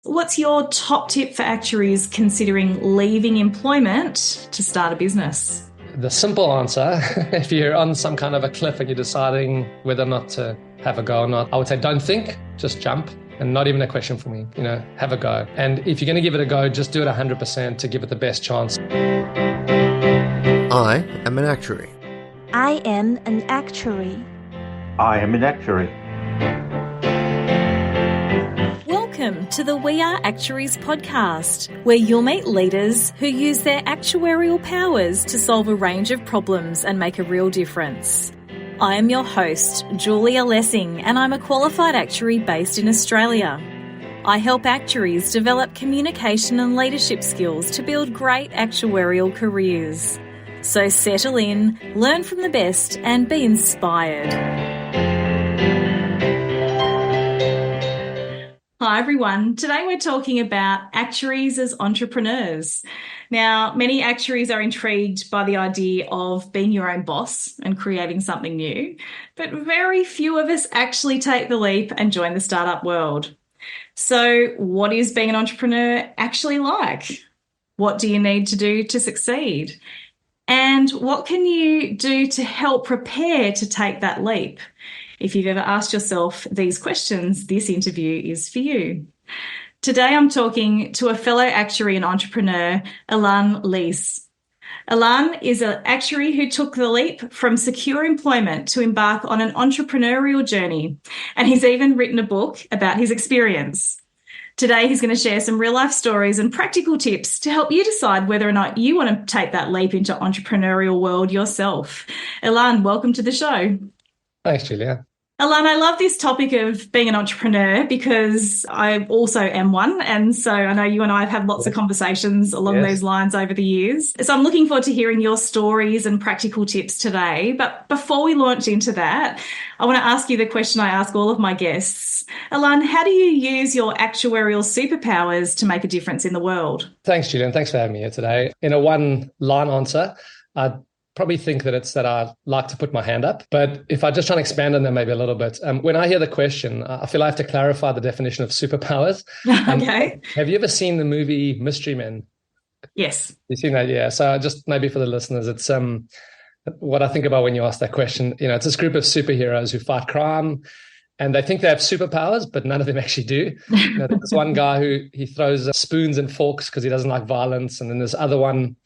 What's your top tip for actuaries considering leaving employment to start a business? The simple answer, if you're on some kind of a cliff and you're deciding whether or not to have a go or not, I would say don't think, just jump. And not even a question for me, have a go. And if you're going to give it a go, just do it 100% to give it the best chance. I am an actuary. I am an actuary. I am an actuary. Welcome to the We Are Actuaries podcast, where you'll meet leaders who use their actuarial powers to solve a range of problems and make a real difference. I am your host, Julia Lessing, and I'm a qualified actuary based in Australia. I help actuaries develop communication and leadership skills to build great actuarial careers. So settle in, learn from the best, and be inspired. Hi everyone. Today we're talking about actuaries as entrepreneurs. Now, many actuaries are intrigued by the idea of being your own boss and creating something new, but very few of us actually take the leap and join the startup world. So what is being an entrepreneur actually like? What do you need to do to succeed? And what can you do to help prepare to take that leap? If you've ever asked yourself these questions, this interview is for you. Today, I'm talking to a fellow actuary and entrepreneur, Ilan Leas. Ilan is an actuary who took the leap from secure employment to embark on an entrepreneurial journey, and he's even written a book about his experience. Today, he's going to share some real-life stories and practical tips to help you decide whether or not you want to take that leap into entrepreneurial world yourself. Ilan, welcome to the show. Thanks, Julia. Ilan, I love this topic of being an entrepreneur because I also am one. And so I know you and I have had lots of conversations along those lines over the years. So I'm looking forward to hearing your stories and practical tips today. But before we launch into that, I want to ask you the question I ask all of my guests. Ilan, how do you use your actuarial superpowers to make a difference in the world? Thanks, Julia, and thanks for having me here today. In a one-line answer, I'd probably think that it's that I like to put my hand up. But if I just try and expand on that maybe a little bit, when I hear the question, I feel I have to clarify the definition of superpowers. Okay. Have you ever seen the movie Mystery Men? Yes. You've seen that, yeah. So just maybe for the listeners, it's what I think about when you ask that question. It's this group of superheroes who fight crime, and they think they have superpowers, but none of them actually do. There's this one guy who he throws spoons and forks because he doesn't like violence, and then there's other one.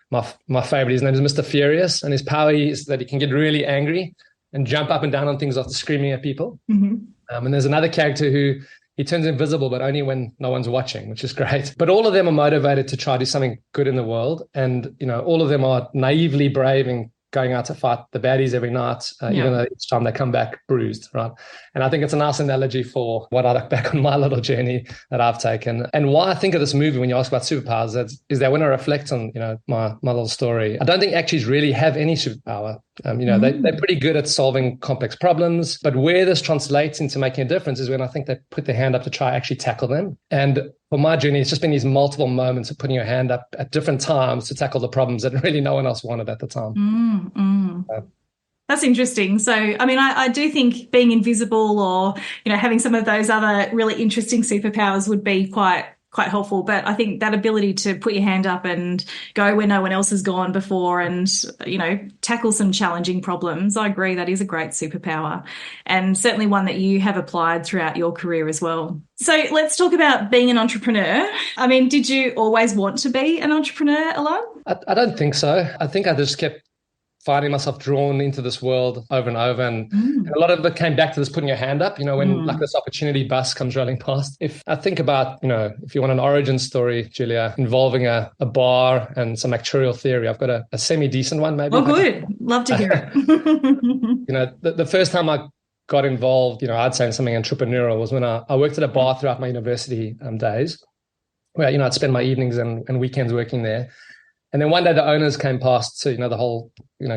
My favorite, his name is Mr. Furious, and his power is that he can get really angry and jump up and down on things after screaming at people. Mm-hmm. And there's another character who he turns invisible, but only when no one's watching, which is great. But all of them are motivated to try to do something good in the world. And, all of them are naively brave and going out to fight the baddies every night, even though each time they come back bruised, right? And I think it's a nice analogy for what I look back on my little journey that I've taken. And why I think of this movie when you ask about superpowers is that when I reflect on, my little story, I don't think actuaries really have any superpower. They're pretty good at solving complex problems, but where this translates into making a difference is when I think they put their hand up to try actually tackle them. And for my journey, it's just been these multiple moments of putting your hand up at different times to tackle the problems that really no one else wanted at the time. That's interesting. So, I do think being invisible or, having some of those other really interesting superpowers would be quite helpful. But I think that ability to put your hand up and go where no one else has gone before and, tackle some challenging problems, I agree that is a great superpower and certainly one that you have applied throughout your career as well. So let's talk about being an entrepreneur. Did you always want to be an entrepreneur, Ilan? I don't think so. I think I just kept finding myself drawn into this world over and over. And a lot of it came back to this putting your hand up, when like this opportunity bus comes rolling past. If I think about, if you want an origin story, Julia, involving a bar and some actuarial theory, I've got a semi-decent one maybe. Oh, good. Love to hear it. The first time I got involved, I'd say in something entrepreneurial was when I worked at a bar throughout my university days where, I'd spend my evenings and weekends working there. And then one day the owners came past to, the whole,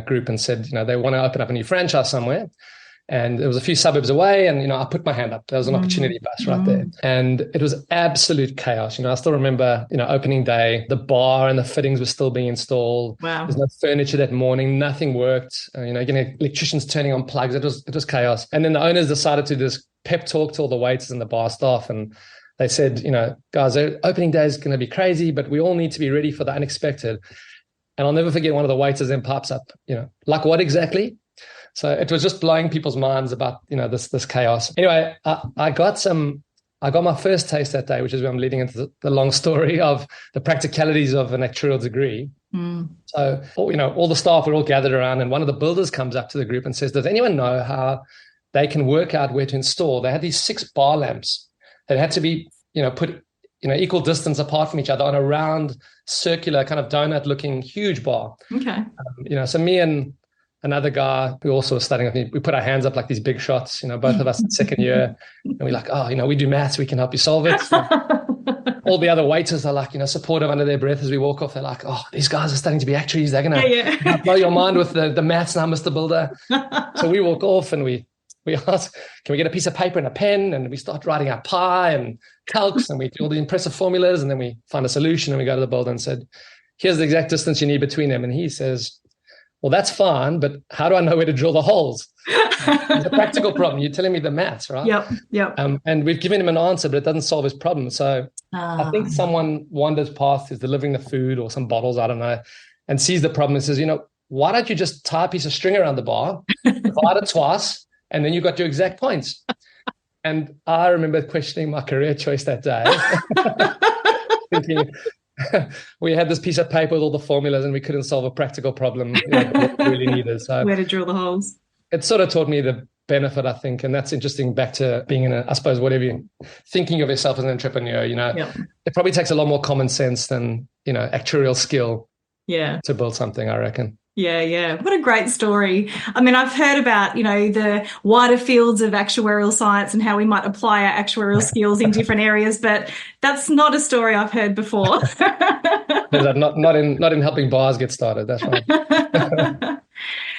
group and said, they want to open up a new franchise somewhere. And it was a few suburbs away. And, I put my hand up. There was an opportunity bus right there. And it was absolute chaos. I still remember, opening day, the bar and the fittings were still being installed. Wow. There's no furniture that morning. Nothing worked. Getting electricians turning on plugs. It was chaos. And then the owners decided to do this pep talk to all the waiters and the bar staff. And they said, guys, opening day is going to be crazy, but we all need to be ready for the unexpected. And I'll never forget one of the waiters then pipes up, like what exactly? So it was just blowing people's minds about, this chaos. Anyway, I got my first taste that day, which is where I'm leading into the long story of the practicalities of an actuarial degree. So, all the staff were all gathered around, and one of the builders comes up to the group and says, does anyone know how they can work out where to install? They had these 6 bar lamps that had to be, put, equal distance apart from each other on a round, circular, kind of donut-looking huge bar. Okay. So me and another guy who also was studying with me, we put our hands up like these big shots, both of us in second year, and we're like, we do maths, we can help you solve it. All the other waiters are like, supportive under their breath as we walk off. They're like, these guys are starting to be actuaries. They're going to blow your mind with the maths now, Mr. Builder. So we walk off and we ask, can we get a piece of paper and a pen? And we start writing out pi and calcs, and we do all the impressive formulas, and then we find a solution, and we go to the builder and said, here's the exact distance you need between them. And he says, well, that's fine, but how do I know where to drill the holes? It's a practical problem. You're telling me the maths, right? Yep. And we've given him an answer, but it doesn't solve his problem. So I think someone wanders past, is delivering the food or some bottles, I don't know, and sees the problem and says, why don't you just tie a piece of string around the bar, divide it twice, and then you got your exact points. And I remember questioning my career choice that day, thinking, we had this piece of paper with all the formulas and we couldn't solve a practical problem that we really needed. So where to drill the holes. It sort of taught me the benefit, I think, and that's interesting back to being in I suppose, whatever you're thinking of yourself as an entrepreneur, It probably takes a lot more common sense than, actuarial skill to build something, I reckon. Yeah. What a great story. I mean, I've heard about, the wider fields of actuarial science and how we might apply our actuarial skills in different areas, but that's not a story I've heard before. not in helping bars get started, that's right.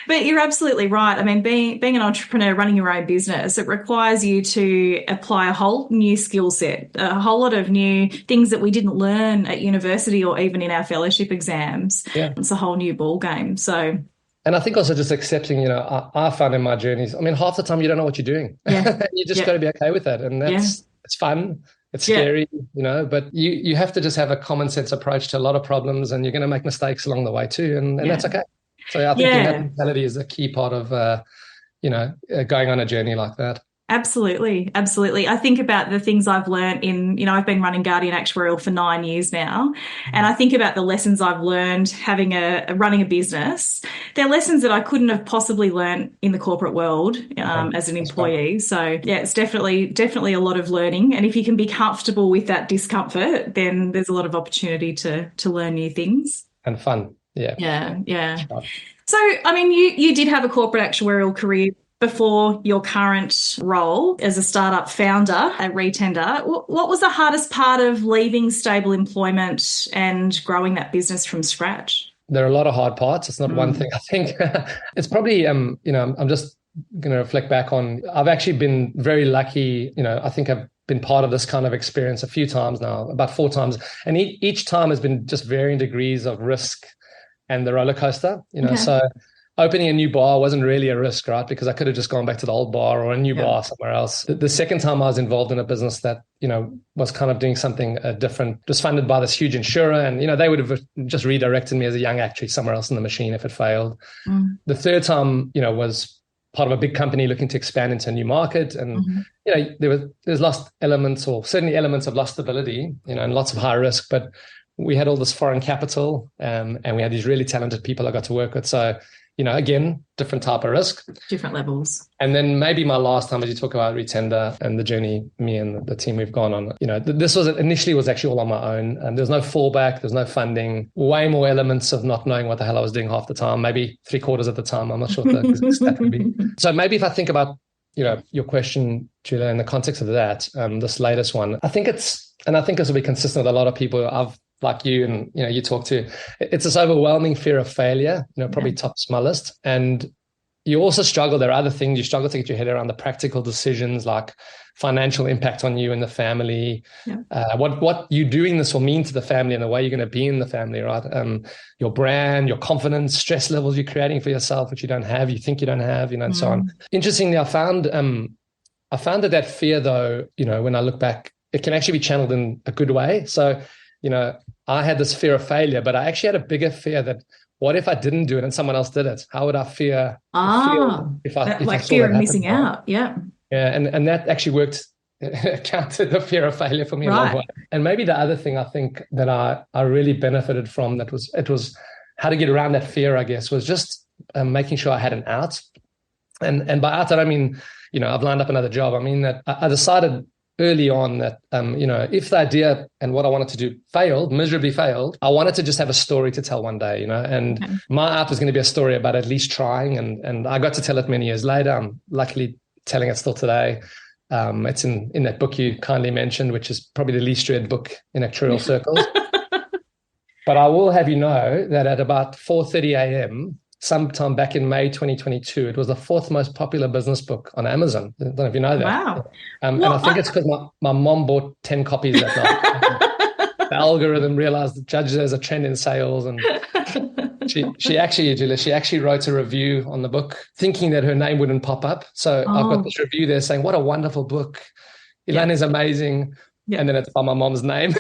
But you're absolutely right. I mean, being an entrepreneur, running your own business, it requires you to apply a whole new skill set, a whole lot of new things that we didn't learn at university or even in our fellowship exams. Yeah. It's a whole new ball game. So, and I think also just accepting, I found in my journeys, I mean, half the time you don't know what you're doing. Yeah. You just got to be okay with that. And it's fun. It's scary, but you have to just have a common sense approach to a lot of problems, and you're going to make mistakes along the way too. And that's okay. So I think that mentality is a key part of, going on a journey like that. Absolutely. I think about the things I've learned in, I've been running Guardian Actuarial for 9 years now, and I think about the lessons I've learned running a business. They're lessons that I couldn't have possibly learned in the corporate world as an employee. So it's definitely a lot of learning, and if you can be comfortable with that discomfort, then there's a lot of opportunity to learn new things. And fun. Yeah. So, I mean, you did have a corporate actuarial career before your current role as a startup founder at Retender. What was the hardest part of leaving stable employment and growing that business from scratch? There are a lot of hard parts. It's not one thing. I think it's probably, I'm just going to reflect back on, I've actually been very lucky. I think I've been part of this kind of experience a few times now, about 4 times. And each time has been just varying degrees of risk and the roller coaster, so opening a new bar wasn't really a risk, right? Because I could have just gone back to the old bar or a new bar somewhere else. The second time I was involved in a business that, was kind of doing something different, was funded by this huge insurer, and, they would have just redirected me as a young actuary somewhere else in the machine if it failed. The third time, was part of a big company looking to expand into a new market. And, there's lost elements, or certainly elements of lost stability, and lots of high risk, but we had all this foreign capital, and we had these really talented people I got to work with. So, again, different type of risk. Different levels. And then maybe my last time, as you talk about Retender and the journey me and the team we've gone on, this was actually all on my own. And there's no fallback, there's no funding, way more elements of not knowing what the hell I was doing half the time, maybe 3/4 of the time. I'm not sure what the exact stat would be. So maybe if I think about, your question, Julia, in the context of that, this latest one, I think this will be consistent with a lot of people I've, like you and you talk to, it's this overwhelming fear of failure, probably tops my list. And you also struggle, there are other things, you struggle to get your head around the practical decisions like financial impact on you and the family, what you doing this will mean to the family and the way you're going to be in the family, right? Your brand, your confidence, stress levels you're creating for yourself, which you don't have, you think you don't have, and so on. Interestingly, I found that fear though, when I look back it can actually be channeled in a good way. So, I had this fear of failure, but I actually had a bigger fear that what if I didn't do it and someone else did it? How would I feel if I like saw fear that of missing happen? out. Yeah. Yeah, and that actually worked, countered the fear of failure for me a long way. And maybe the other thing I think that I really benefited from, it was how to get around that fear, I guess, was just making sure I had an out. And by out, I don't mean, I've lined up another job. I mean that I decided early on that, if the idea and what I wanted to do miserably failed, I wanted to just have a story to tell one day, and my out was going to be a story about at least trying. And I got to tell it many years later. I'm luckily telling it still today. It's in that book you kindly mentioned, which is probably the least read book in actuarial circles. But I will have you know that at about 4:30 a.m., sometime back in May 2022, it was the 4th most popular business book on Amazon. I don't know if you know that. Wow. And I think it's because my mom bought 10 copies that night. The algorithm realized that judges there's a trend in sales. And she actually wrote a review on the book thinking that her name wouldn't pop up. So I've got this review there saying, what a wonderful book. Ilan is amazing. And then it's by my mom's name.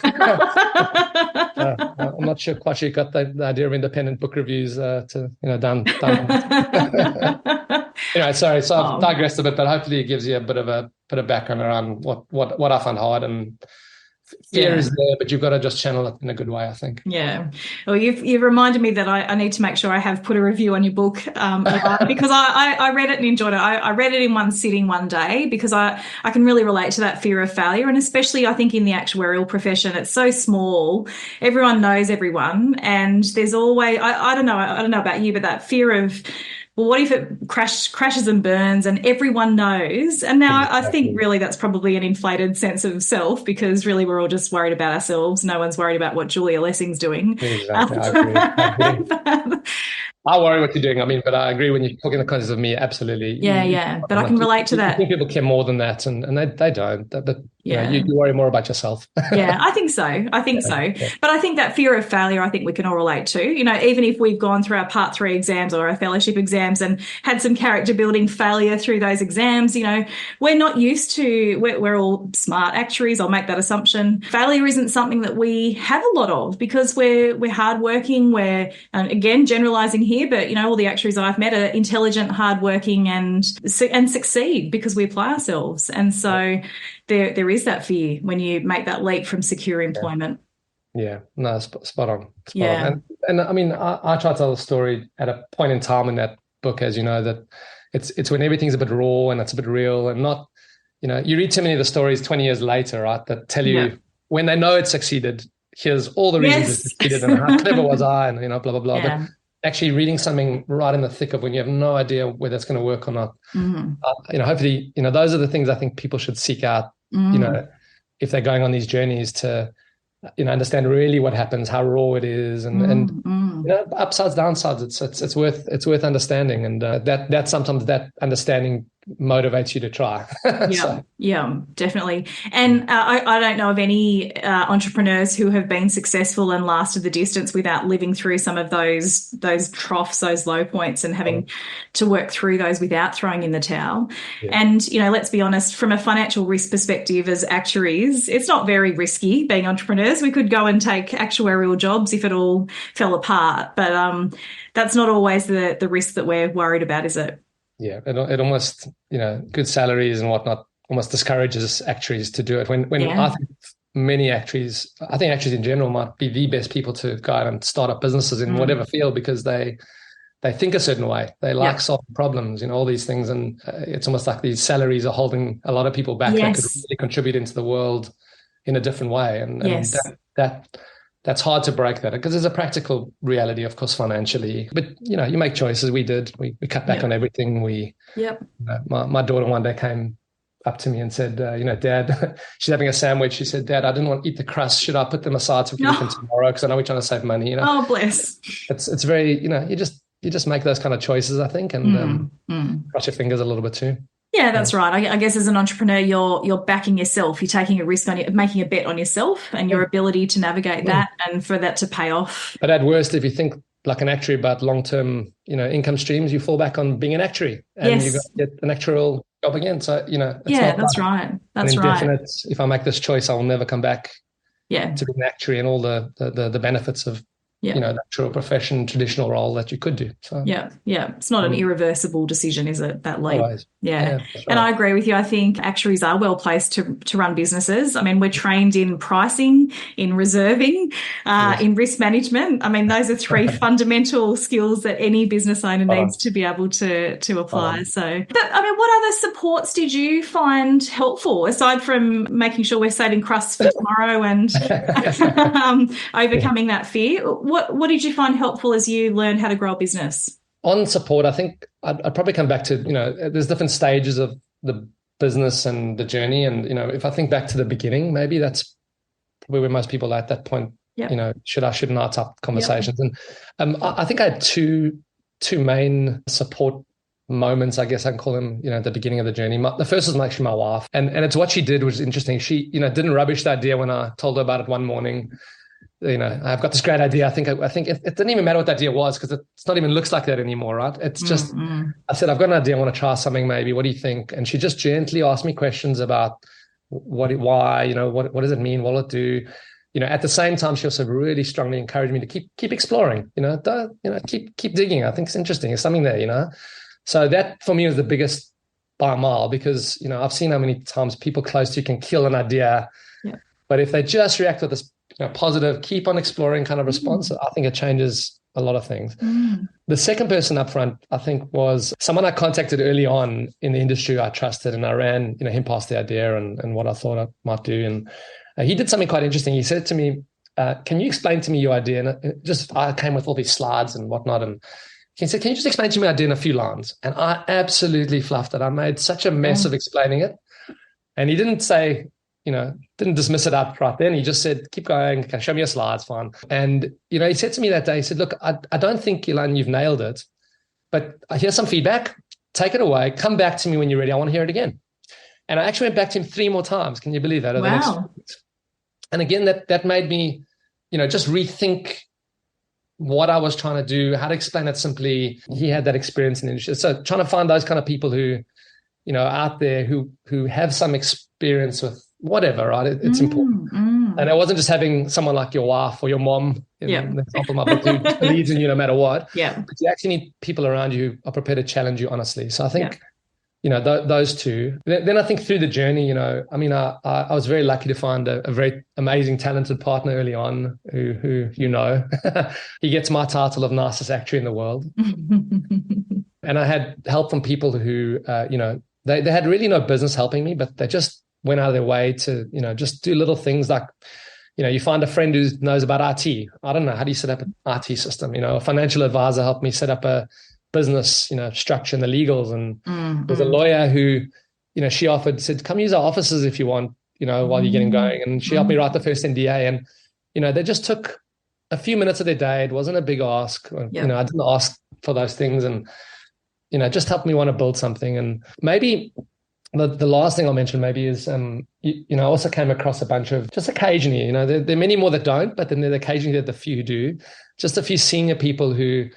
I'm not quite sure you got the idea of independent book reviews done. Sorry. So I've digressed a bit, but hopefully it gives you a bit of background around what I find hard. And fear is there, but you've got to just channel it in a good way, I think. Yeah. Well, you've reminded me that I need to make sure I have put a review on your book because I read it and enjoyed it. I read it in one sitting one day because I can really relate to that fear of failure. And especially I think in the actuarial profession, it's so small. Everyone knows everyone. And there's always, I don't know about you, but that fear of, well, what if it crashes and burns and everyone knows? And now I think really that's probably an inflated sense of self because really we're all just worried about ourselves. No one's worried about what Julia Lessing's doing. Exactly. I agree. I worry what you're doing. I mean, but I agree when you talk in the context of me, absolutely. Yeah. But I can relate to that. I think people care more than that, and they don't. But you worry more about yourself. Yeah, I think so. Yeah. But I think that fear of failure, I think we can all relate to. Even if we've gone through our Part 3 exams or our fellowship exams and had some character building failure through those exams, we're not used to, we're all smart actuaries, I'll make that assumption. Failure isn't something that we have a lot of because we're hardworking, we're, again, generalising here, but, all the actuaries I've met are intelligent, hardworking and succeed because we apply ourselves. And so there is that fear when you make that leap from secure employment. Yeah, no, spot on. And I mean, I try to tell the story at a point in time in that book, as you know, that it's when everything's a bit raw and it's a bit real and not, you read too many of the stories 20 years later, right, that tell you when they know it succeeded, here's all the reasons it succeeded and how clever was I and, blah, blah, blah. Yeah. But actually reading something right in the thick of when you have no idea whether it's going to work or not. Hopefully, those are the things I think people should seek out, if they're going on these journeys to, understand really what happens, how raw it is, and upsides, downsides. It's worth understanding, and that sometimes that understanding motivates you to try. Yeah, definitely. And I don't know of any entrepreneurs who have been successful and lasted the distance without living through some of those troughs, those low points, and having to work through those without throwing in the towel. Yeah. And, let's be honest, from a financial risk perspective as actuaries, it's not very risky being entrepreneurs. We could go and take actuarial jobs if it all fell apart, but that's not always the risk that we're worried about, is it? Yeah, it almost, good salaries and whatnot almost discourages actuaries to do it. When I think many actuaries, I think actuaries in general might be the best people to go out and start up businesses in whatever field because they think a certain way. They like solving problems, all these things. And it's almost like these salaries are holding a lot of people back that could really contribute into the world in a different way. And that's hard to break that because there's a practical reality, of course, financially. But, you make choices. We did. We cut back on everything. My daughter one day came up to me and said, Dad, she's having a sandwich. She said, Dad, I didn't want to eat the crust. Should I put them aside so we can eat them tomorrow? Because I know we're trying to save money. Oh, bless. It's very, you just make those kind of choices, I think, and cross your fingers a little bit too. Yeah, that's right. I guess as an entrepreneur, you're backing yourself. You're taking a risk on it, making a bet on yourself and your ability to navigate that and for that to pay off. But at worst, if you think like an actuary about long-term, income streams, you fall back on being an actuary and you got to get an actuarial job again. So, it's Yeah, not that's like right. an That's right. indefinite, if I make this choice, I will never come back Yeah. to be an actuary and all the benefits of, Yeah. the actual profession, traditional role that you could do. So Yeah, yeah. It's not an irreversible decision, is it, that leap? always. Yeah. That's And right. I agree with you. I think actuaries are well placed to run businesses. I mean, we're trained in pricing, in reserving, Yes. in risk management. I mean, those are three fundamental skills that any business owner needs to be able to apply. So, I mean, what other supports did you find helpful aside from making sure we're saving crusts for tomorrow and overcoming that fear? What did you find helpful as you learned how to grow a business? On support, I think I'd probably come back to, there's different stages of the business and the journey. And, if I think back to the beginning, maybe that's probably where most people are at that point, should I, shouldn't I type conversations. Yep. And I think I had two main support moments, I guess I can call them, at the beginning of the journey. The first was actually my wife. And it's what she did, which is interesting. She, didn't rubbish the idea when I told her about it one morning. I've got this great idea. I think it didn't even matter what that idea was, because it's not even looks like that anymore, right? It's just, I said, I've got an idea. I want to try something maybe. What do you think? And she just gently asked me questions about why, what does it mean? What will it do? At the same time, she also really strongly encouraged me to keep exploring, keep digging. I think it's interesting. There's something there, So that for me was the biggest by a mile, because, I've seen how many times people close to you can kill an idea. Yeah. But if they just react with this positive, keep on exploring kind of response, I think it changes a lot of things. The second person up front, I think, was someone I contacted early on in the industry I trusted, and I ran him past the idea and what I thought I might do. And he did something quite interesting. He said to me, can you explain to me your idea? And I came with all these slides and whatnot, and he said, can you just explain to me your idea in a few lines? And I absolutely fluffed it. I made such a mess of explaining it. And he didn't say, didn't dismiss it up right then. He just said, keep going, can show me your slides, fine. And, he said to me that day, he said, look, I don't think, Ilan, you've nailed it, but here's some feedback, take it away, come back to me when you're ready, I want to hear it again. And I actually went back to him 3 more times. Can you believe that? Over the next 2 weeks. And again, that made me, just rethink what I was trying to do, how to explain it simply. He had that experience in the industry. So trying to find those kind of people who, are out there who have some experience with whatever, right? It's important. And it wasn't just having someone like your wife or your mom, in the example of my book, who believes in you no matter what. Yeah. But you actually need people around you who are prepared to challenge you honestly. So I think, those two. Then I think through the journey, I was very lucky to find a very amazing, talented partner early on who he gets my title of nicest actuary in the world. And I had help from people who, they had really no business helping me, but they just went out of their way to, just do little things like, you find a friend who knows about IT. I don't know, how do you set up an IT system? A financial advisor helped me set up a business, structure and the legals. And there's a lawyer who, she said, come use our offices if you want, while you're getting going. And she helped me write the first NDA. And, they just took a few minutes of their day. It wasn't a big ask. I didn't ask for those things. And, just helped me want to build something. And maybe the last thing I'll mention maybe is, I also came across a bunch of, just occasionally, there are many more that don't, but then there occasionally the few who do, just a few senior people who,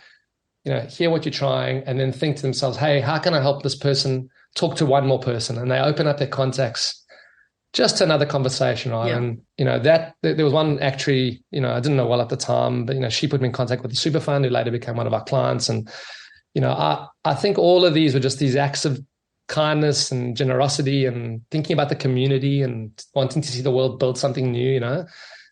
hear what you're trying and then think to themselves, hey, how can I help this person talk to one more person? And they open up their contacts just to another conversation, right? Yeah. And, there was one actuary, I didn't know well at the time, but, she put me in contact with the super fund who later became one of our clients. And, I think all of these were just these acts of kindness and generosity and thinking about the community and wanting to see the world build something new,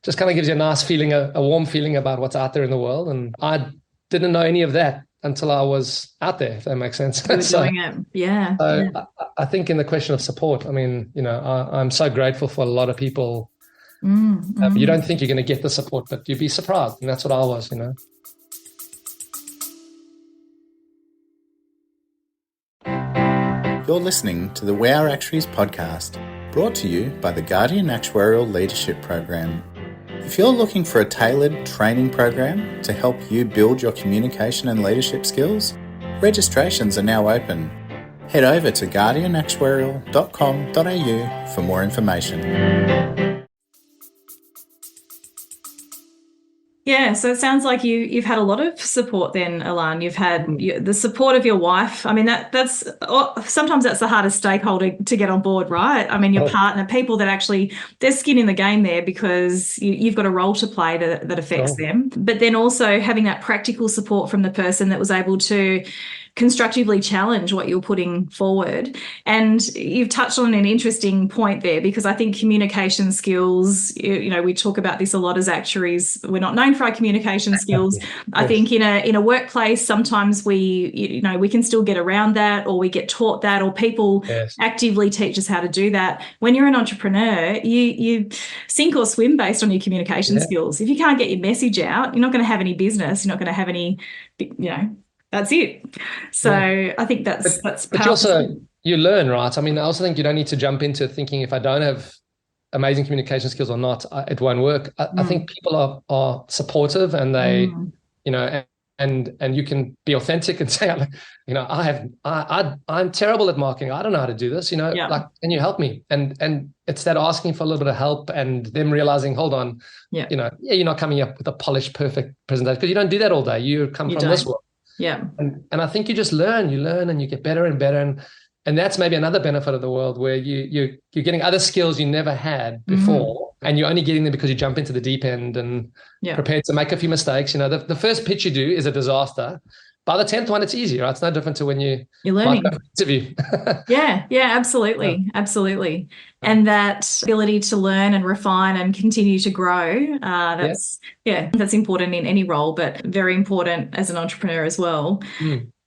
just kind of gives you a nice feeling, a warm feeling about what's out there in the world. And I didn't know any of that until I was out there, if that makes sense. Doing it. Yeah. So yeah. I think in the question of support, I'm so grateful for a lot of people. You don't think you're going to get the support, but you'd be surprised. And that's what I was, You're listening to the We Are Actuaries podcast, brought to you by the Guardian Actuarial Leadership Program. If you're looking for a tailored training program to help you build your communication and leadership skills, registrations are now open. Head over to guardianactuarial.com.au for more information. Yeah, so it sounds like you've had a lot of support then, Ilan. You've had the support of your wife. I mean, that's sometimes that's the hardest stakeholder to get on board, right? I mean, your Oh, partner, people that actually there's skin in the game there because you've got a role to play that affects sure. them. But then also having that practical support from the person that was able to constructively challenge what you're putting forward. And you've touched on an interesting point there because I think communication skills, we talk about this a lot as actuaries. We're not known for our communication skills. Yeah, I think in a workplace, sometimes we can still get around that, or we get taught that, or people yes. actively teach us how to do that. When you're an entrepreneur, you sink or swim based on your communication skills. If you can't get your message out, you're not going to have any business. You're not going to have any, that's it. So I think that's powerful. But you learn, right? I mean, I also think you don't need to jump into thinking if I don't have amazing communication skills or not, it won't work. I think people are supportive, and they, and you can be authentic and say, I'm terrible at marketing. I don't know how to do this. Like, can you help me? And it's that asking for a little bit of help, and them realizing, hold on, you're not coming up with a polished, perfect presentation because you don't do that all day. You come from this world. Yeah. And I think you just learn and you get better and better. And that's maybe another benefit of the world where you're getting other skills you never had before, and you're only getting them because you jump into the deep end and prepared to make a few mistakes. The first pitch you do is a disaster. By the 10th one, it's easy, right? It's no different to when you're learning. Interview. Yeah, absolutely. Absolutely. And that ability to learn and refine and continue to grow, that's important in any role, but very important as an entrepreneur as well.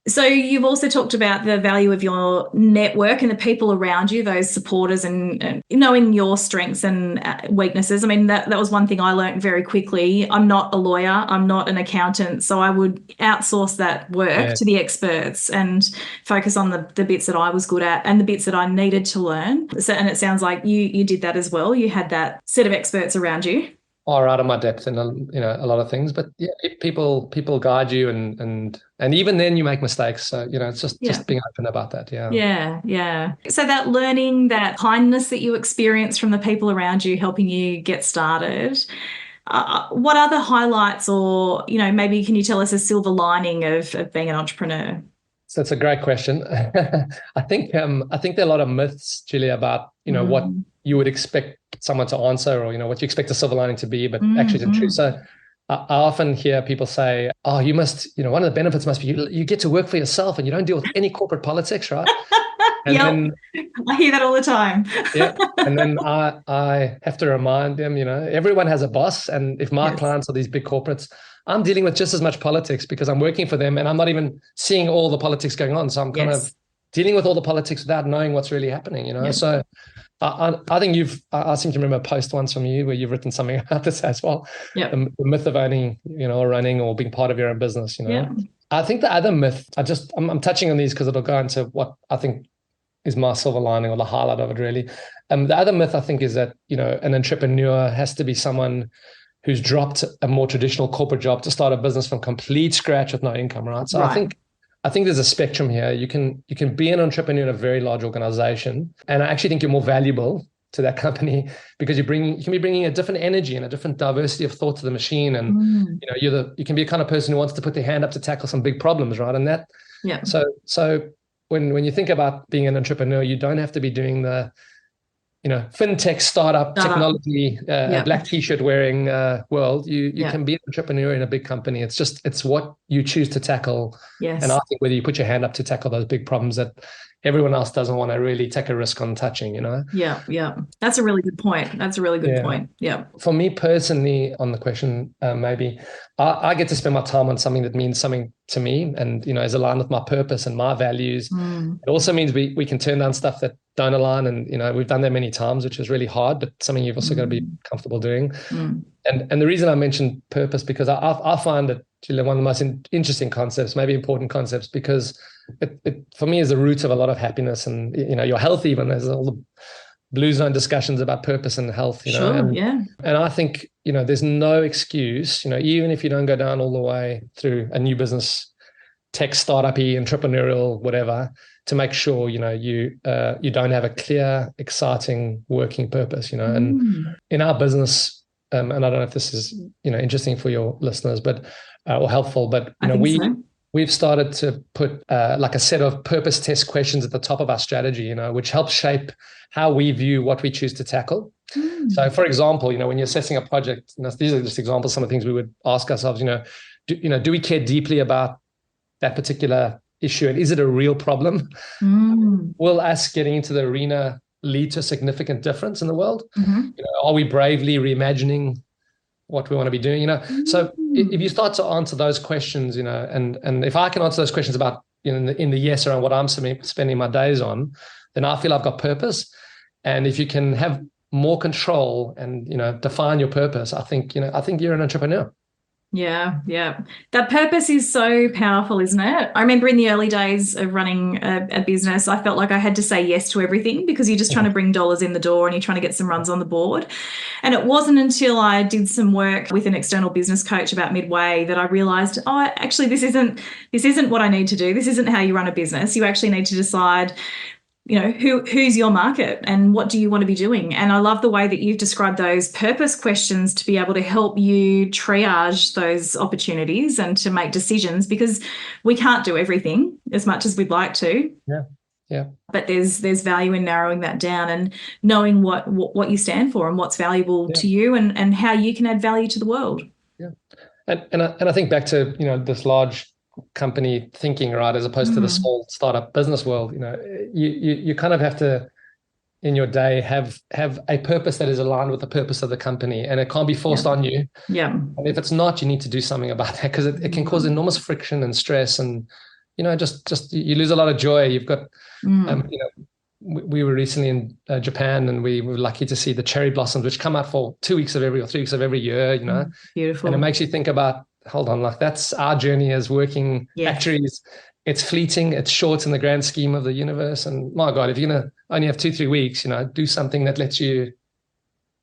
So you've also talked about the value of your network and the people around you, those supporters, and knowing your strengths and weaknesses. I mean, that was one thing I learned very quickly. I'm not a lawyer. I'm not an accountant. So I would outsource that work to the experts and focus on the bits that I was good at and the bits that I needed to learn. So, and it sounds like you did that as well. You had that set of experts around you. Or out of my depth in a lot of things, but people guide you, and even then you make mistakes. So it's just being open about that. Yeah. So that learning, that kindness that you experience from the people around you, helping you get started. What other highlights, or maybe can you tell us a silver lining of being an entrepreneur? So it's a great question. I think there are a lot of myths, Julia, about what you would expect someone to answer, or what you expect a silver lining to be, but actually isn't true. So I often hear people say, "Oh, you must, one of the benefits must be you get to work for yourself and you don't deal with any corporate politics, right?" And then I hear that all the time. And then I have to remind them, everyone has a boss, and if my clients are these big corporates, I'm dealing with just as much politics because I'm working for them, and I'm not even seeing all the politics going on. So I'm kind of dealing with all the politics without knowing what's really happening. So I think I seem to remember a post once from you where you've written something about this as well. The myth of owning, or running or being part of your own business. I think the other myth, I'm touching on these because it'll go into what I think is my silver lining, or the highlight of it really. The other myth I think is that, an entrepreneur has to be someone who's dropped a more traditional corporate job to start a business from complete scratch with no income, right? So I think there's a spectrum here. You can be an entrepreneur in a very large organization, and I actually think you're more valuable to that company because you can be bringing a different energy and a different diversity of thought to the machine, and you can be a kind of person who wants to put their hand up to tackle some big problems, right? And that so when you think about being an entrepreneur, you don't have to be doing the fintech startup technology, black t-shirt wearing world. You can be an entrepreneur in a big company. It's what you choose to tackle. Yes. And I think whether you put your hand up to tackle those big problems that everyone else doesn't want to really take a risk on touching, Yeah. That's a really good point. Point. Yeah. For me personally, on the question, maybe I get to spend my time on something that means something to me and, is aligned with my purpose and my values. It also means we can turn down stuff that don't align. And, we've done that many times, which is really hard, but something you've also got to be comfortable doing. And the reason I mentioned purpose, because I find that one of the most interesting concepts, maybe important concepts, because it for me is the root of a lot of happiness and, your health even. There's all the Blue Zone discussions about purpose and health, And I think, there's no excuse, even if you don't go down all the way through a new business, tech startup-y, entrepreneurial, whatever, to make sure, you don't have a clear, exciting working purpose, And in our business, and I don't know if this is, interesting for your listeners, but or helpful, but we've started to put like a set of purpose test questions at the top of our strategy, which helps shape how we view what we choose to tackle. So, for example, when you're assessing a project, these are just examples, some of the things we would ask ourselves. Do we care deeply about that particular issue, and is it a real problem? Will us getting into the arena lead to a significant difference in the world? Are we bravely reimagining what we want to be doing? So if you start to answer those questions, and if I can answer those questions about in the yes around what I'm spending my days on, then I feel I've got purpose. And if you can have more control and define your purpose, I think you're an entrepreneur. Yeah. That purpose is so powerful, isn't it? I remember in the early days of running a business, I felt like I had to say yes to everything because you're just trying to bring dollars in the door and you're trying to get some runs on the board. And it wasn't until I did some work with an external business coach about midway that I realized, actually, this isn't what I need to do. This isn't how you run a business. You actually need to decide who's your market and what do you want to be doing? And I love the way that you've described those purpose questions to be able to help you triage those opportunities and to make decisions, because we can't do everything as much as we'd like to. Yeah. But there's value in narrowing that down and knowing what you stand for and what's valuable to you and how you can add value to the world. Yeah. And I think back to, this large company thinking, right, as opposed to the small startup business world. You kind of have to, in your day, have a purpose that is aligned with the purpose of the company, and it can't be forced on you. And if it's not, you need to do something about that, because it can cause enormous friction and stress, and just you lose a lot of joy. You've got we were recently in Japan, and we were lucky to see the cherry blossoms, which come out for 2 weeks of every or 3 weeks of every year. Beautiful. And it makes you think about, hold on, like that's our journey as working actuaries. It's fleeting, it's short in the grand scheme of the universe. And my God, if you're going to only have 2-3 weeks, do something that lets you,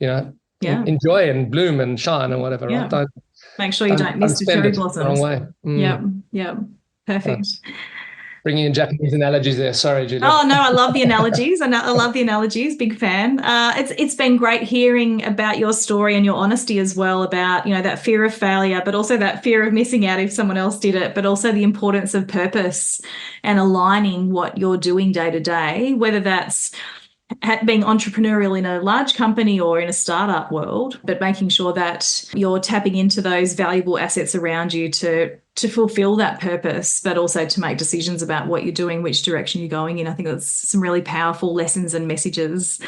enjoy and bloom and shine and whatever. Right? Don't, make sure you don't miss the cherry blossoms. The wrong way. Yeah. Perfect. Bringing in Japanese analogies there. Sorry, Julia. Oh, no, I love the analogies. I love the analogies. Big fan. It's been great hearing about your story and your honesty as well about, that fear of failure, but also that fear of missing out if someone else did it, but also the importance of purpose and aligning what you're doing day to day, whether that's being entrepreneurial in a large company or in a startup world, but making sure that you're tapping into those valuable assets around you to fulfill that purpose, but also to make decisions about what you're doing, which direction you're going in. I think that's some really powerful lessons and messages.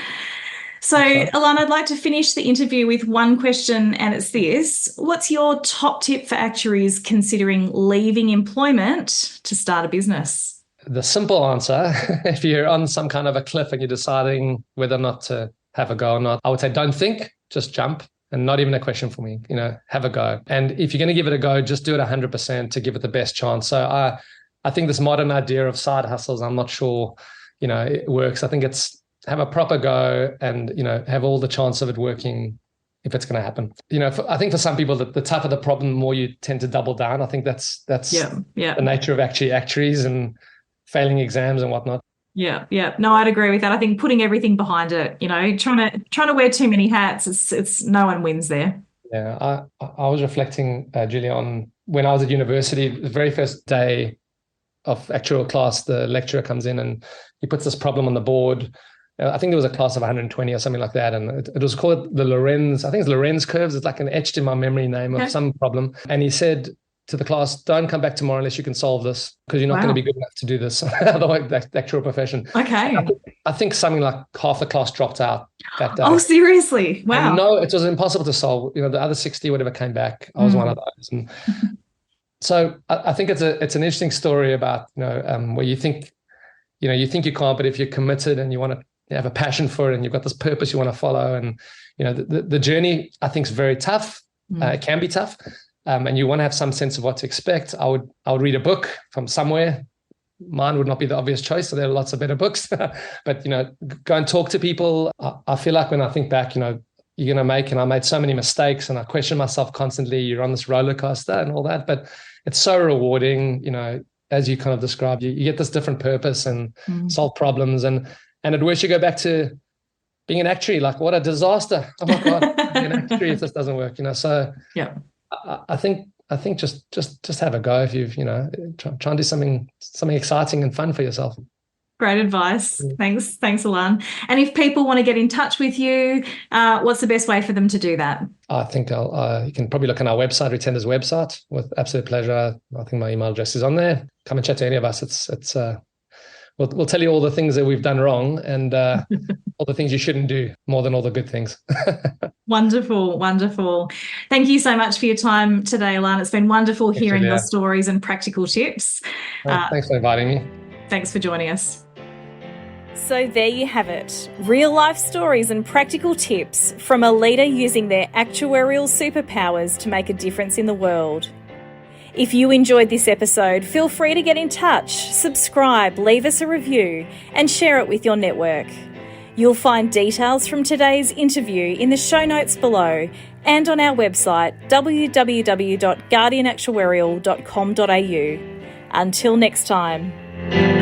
So, Ilan, I'd like to finish the interview with one question, and it's this. What's your top tip for actuaries considering leaving employment to start a business? The simple answer, if you're on some kind of a cliff and you're deciding whether or not to have a go or not, I would say don't think, just jump. And not even a question for me, have a go. And if you're going to give it a go, just do it 100% to give it the best chance. So I think this modern idea of side hustles, I'm not sure, it works. I think it's have a proper go and, have all the chance of it working if it's going to happen. I think for some people, the tougher the problem, the more you tend to double down. I think that's the nature of actuaries and failing exams and whatnot. Yeah. No, I'd agree with that. I think putting everything behind it, trying to wear too many hats, it's no one wins there. Yeah, I was reflecting, Julia, on when I was at university, the very first day of actuarial class, the lecturer comes in and he puts this problem on the board. I think there was a class of 120 or something like that. And it was called the Lorenz, I think it's Lorenz curves. It's like an etched in my memory name of some problem. And he said to the class, don't come back tomorrow unless you can solve this, because you're not going to be good enough to do this. Otherwise, the actual profession. Okay. I think something like half the class dropped out that day. Oh, seriously? Wow. And no, it was impossible to solve. The other 60, whatever, came back. I was one of those. And so I think it's an interesting story about, where you think, you think you can't, but if you're committed and you want to have a passion for it and you've got this purpose you want to follow, and, the journey, I think, is very tough. It can be tough. And you want to have some sense of what to expect. I would read a book from somewhere. Mine would not be the obvious choice, so there are lots of better books. But go and talk to people. I feel like when I think back, you're going to make, and I made so many mistakes, and I question myself constantly. You're on this roller coaster and all that, but it's so rewarding. As you kind of described, you get this different purpose and solve problems, and at worst you go back to being an actuary, like what a disaster. Oh my God, being an actuary if this doesn't work, So Yeah. I think just have a go if you've, try and do something exciting and fun for yourself. Great advice. Thanks, Ilan. And if people want to get in touch with you, what's the best way for them to do that? I think you can probably look on our website, Retender's website, with absolute pleasure. I think my email address is on there. Come and chat to any of us. It's we'll tell you all the things that we've done wrong and all the things you shouldn't do, more than all the good things. Wonderful, wonderful. Thank you so much for your time today, Ilan. It's been wonderful hearing your stories and practical tips. Thanks for inviting me. Thanks for joining us. So there you have it, real life stories and practical tips from a leader using their actuarial superpowers to make a difference in the world. If you enjoyed this episode, feel free to get in touch, subscribe, leave us a review and share it with your network. You'll find details from today's interview in the show notes below and on our website www.guardianactuarial.com.au. Until next time.